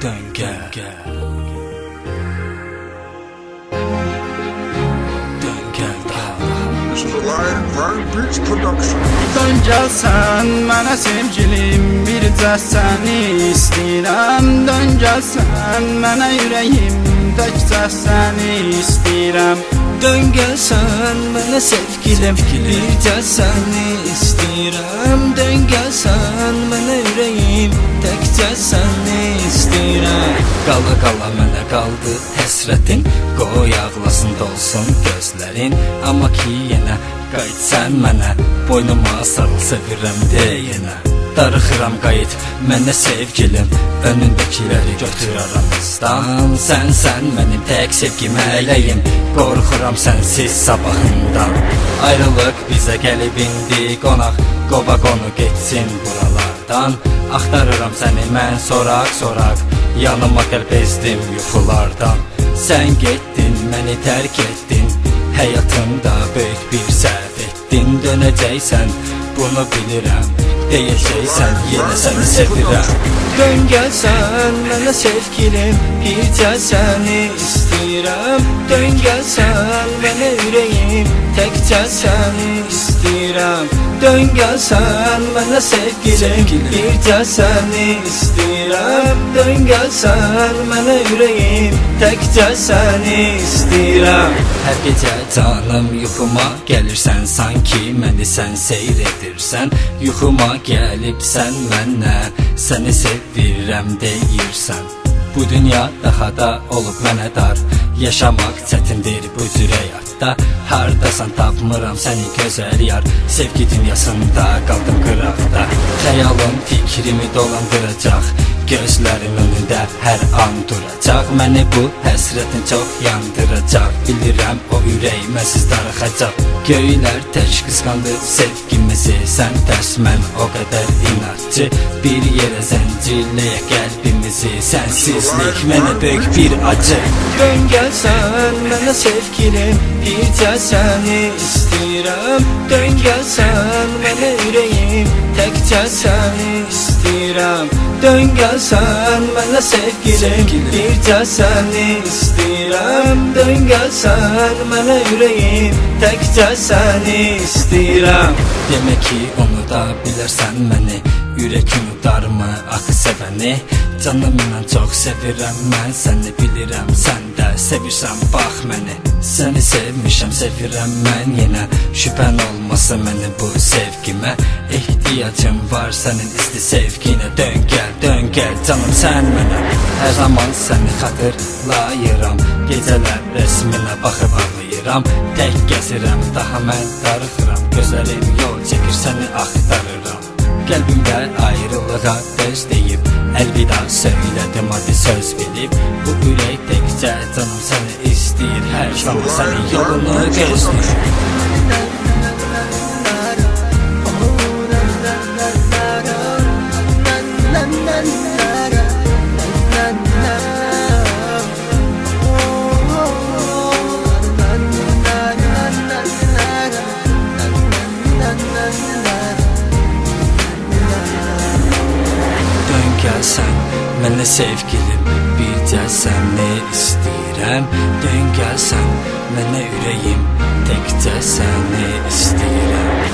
dön gel. Dön gel Dön gəlsən mənə sevgilim, bircə səni istəyirəm. Dön gəlsən mənə ürəyim, təkcə səni istəyirəm. Dön gəlsən mənə sevgilim, bircə səni istəyirəm. Dön gəlsən mənə ürəyim, təkcə səni istəyirəm. Qala qala mənə qaldı həsrətin, qoy ağlasın dolsun gözlərin. Amma ki yenə qayıtsan mənə, boynuma sarıl sevirəm deyənə. Darıxıram qayıt mənə sevgilim, önündəkiləri götür aramızdan. Sən mənim tək sevgim ələyim, qorxuram sənsiz sabahından. Ayrılıq bizə gəlib indi qonaq, qova qonu getsin buralardan. Axtarıram səni mən soraq, yanıma gəl bezdim yuxulardan. Sən getdin, məni tərk etdin, həyatımda böyük bir səhv etdin. Dönəcəksən, bunu bilirəm, deyəcəksən, yenə səni sevirəm. Dön gəlsən mənə sevgilim, bircə səni istəyirəm. Dön gəlsən mənə ürəyim, təkcə səni istəyirəm. Dön gəlsən mənə sevgilim, bircə səni istəyirəm. Dön gəlsən mənə ürəyim, təkcə səni istəyirəm. Hər gecə canım yuxuma gəlirsən, sanki məni sən seyr edirsən. Yuxuma gəlibsən mənə, səni sevirəm deyirsən. Bu dünya daha da olub mənə dar, yaşamaq çətindir bu cür həyatda. Hardasan tapmıram səni gözəl yar, sevgi dünyasında qaldım qıraqda. Xəyalım fikrimi dolandıracaq, gözlərin önündə hər an duracaq. Məni bu həsrətin çox yandıracaq, bilirəm o ürək mənsiz darıxacaq. Göylər tək qısqandı sevgimizi, sən tərs mən o qədər inatçı. Bir yerə zəncirləyə qəlbimizi, sənsizlik mənə böyük bir acı. Dön gəlsən mənə sevgilim, bircə səni istəyirəm. Dön gəlsən mənə ürəyim, təkcə səni istəyirəm. Dön gəlsən mənə sevgilim, bircə səni istəyirəm. Dön gəlsən mənə ürəyim, təkcə səni istəyirəm. Demək ki unuda bilərsən məni, ürək unudarmı axı sevəni? Canımla çox sevirəm mən səni, bilirəm sən də sevirsən bax məni. Səni sevmişəm, sevirəm mən yenə, şübhən olmasın mənim bu sevgimə. Ehtiyacım var sənin isti sevginə. Dön gəl canım sən mənə, hər zaman səni xatırlayıram. Gecələr rəsminə baxıb ağlayıram, tək gəzirəm, daha mən darıxıram. Gözlərim yol çəkir, səni axtarıram. Qəlbimdə ayrılığa döz deyib, əlvida söylədim hadi söz bilib. Bu ürək təkcə canım səni istəyir, hər zaman sənin yolunu gözləyir. Gəlsən mənə sevgilim, bircə səni istəyirəm. Dön gəlsən mənə ürəyim, təkcə səni istəyirəm.